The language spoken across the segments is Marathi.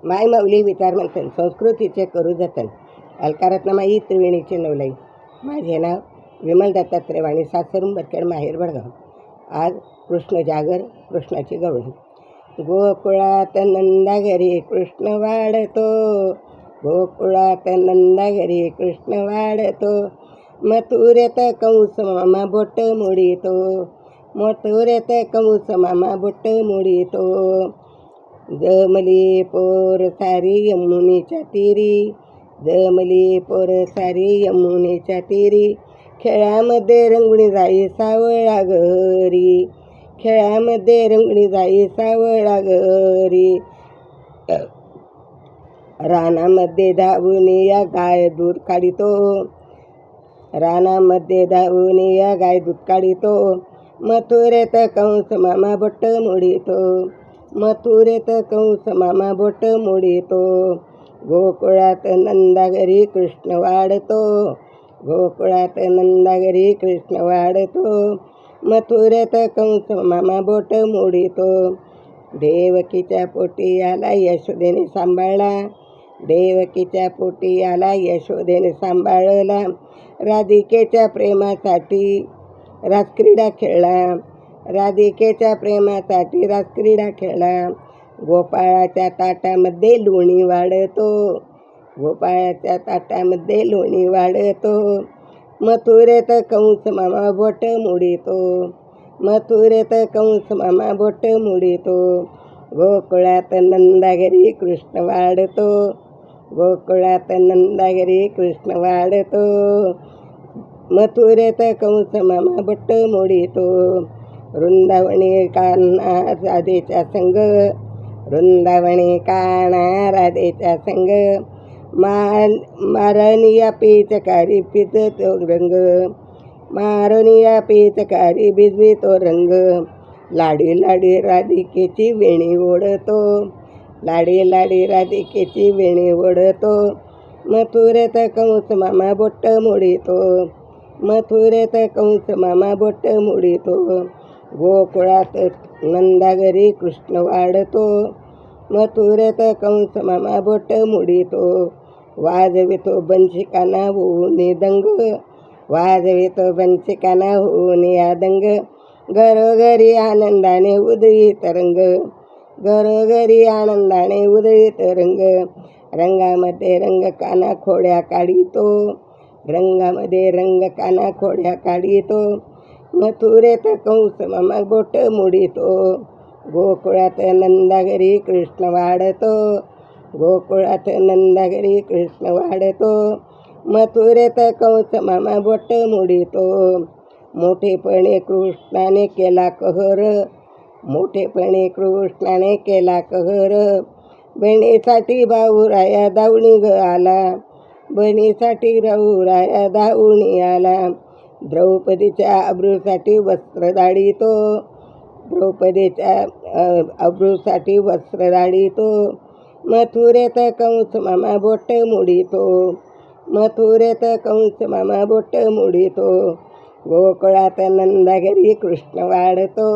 माय माऊली विचार मंथन संस्कृतीचे करू जतन अलकारत्नमाई त्रिवेणीचे नवलाई. माझे नाव विमल दत्तात्रय वाणी, सासरून बरखेड, माहेर वडगाव. आज कृष्ण जागर, कृष्णाची गवळणी. गोकुळात नंदा घरी कृष्ण वाढतो, गोकुळात नंदा घरी कृष्ण वाढतो, मथुरेत कंस मामा बोट मोडीतो, मथुरेत कंस मामा बोट मोडीतो. जमली पोर सारी यमुनेच्या तीरी, जमली पोर सारी यमुनेच्या तीरी, खेळामध्ये रंगुणी जाई सावळा घरी, खेळामध्ये रंगुणी जाई सावळा घरी. रानामध्ये धावून या गाय दूध काढितो, रानामध्ये धावून या गाय दूध काढितो, मथुरेत कंस मामा बोट मोडीतो, मथुरेत कंस मामा बोट मोडीतो. गोकुळात नंदा घरी कृष्ण वाढतो, गोकुळात नंदा घरी कृष्ण वाढतो, मथुरेत कंस मामा बोट मोडीतो. देवकीच्या पोटी आला यशोदेने सांभाळला, देवकीच्या पोटी आला यशोदेने सांभाळला, राधिकेच्या प्रेमासाठी रासक्रीडा खेळला, राधिकेच्या प्रेमासाठी रासक्रीडा खेळला. गोपाळाच्या ताटामध्ये लोणी वाढतो, गोपाळाच्या ताटामध्ये लोणी वाढतो, मथुरेत कंस मामा बोट मोडीतो, मथुरेत कंस मामा बोट मोडीतो. गोकुळात नंदा घरी कृष्ण वाढतो, गोकुळात नंदा घरी कृष्ण वाढतो, मथुरेत कंस मामा बोट मोडीतो. वृंदावनी कान्हा राधेच्या संग, वृंदावनी कान्हा राधेच्या संग, मारनिया पिचकारी पिचतो रंग, मारनिया पिचकारी भिजवितो रंग. लाडी लाडी राधिकेची वेणी ओढतो, लाडी लाडी राधिकेची वेणी ओढतो, मथुरेत कंस मामा बोट मोडीतो, मथुरेत कंस मामा बोट मोडीतो. गोकुळात नंदा घरी कृष्ण वाढतो, मथुरेत कंस मामा बोट मोडीतो. वाजवितो बंशिकाना होऊन दंग, वाजवितो बंशिकाना होऊन या दंग, घरोघरी आनंदाने उधळीत रंग, घरोघरी आनंदाने उधळीत रंग. रंगामध्ये रंग काना खोड्या काढितो, रंगामध्ये रंग काना खोड्या काढितो, मथुरेत कंस मामा बोट मोडीतो. गोकुळात नंदा घरी कृष्ण वाढतो, गोकुळात नंदा घरी कृष्ण वाढतो, मथुरेत कंस मामा बोट मोडीतो. मोठेपणे कृष्णाने केला कहर, मोठेपणे कृष्णाने केला कहर, बहिणीसाठी भाऊराया धावणी ग आला, बहिणीसाठी राऊराया धावणी आला. द्रौपदीच्या अब्रूसाठी वस्त्र दाढितो, द्रौपदीच्या अब्रूसाठी वस्त्र दाढितो, मथुरेत कंस मामा बोट मोडीतो, मथुरेत कंस मामा बोट मोडीतो. गोकुळात नंदा घरी कृष्ण वाढतो,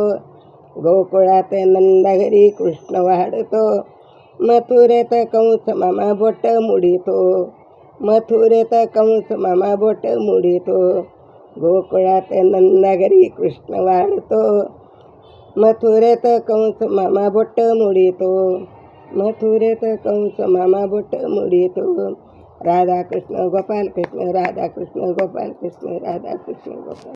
गोकुळात नंदा घरी कृष्ण वाढतो, मथुरेत कंस मामा बोट मोडीतो, मथुरेत कंस मामा बोट मोडीतो. गोकुळात नंदा घरी कृष्ण वाढतो, मथुरेत कंस मामा बोट मोडीतो, मथुरेत कंस मामा बोट मोडीतो. राधा कृष्ण गोपाल कृष्ण, राधा कृष्ण गोपाल कृष्ण, राधा कृष्ण गोपाल.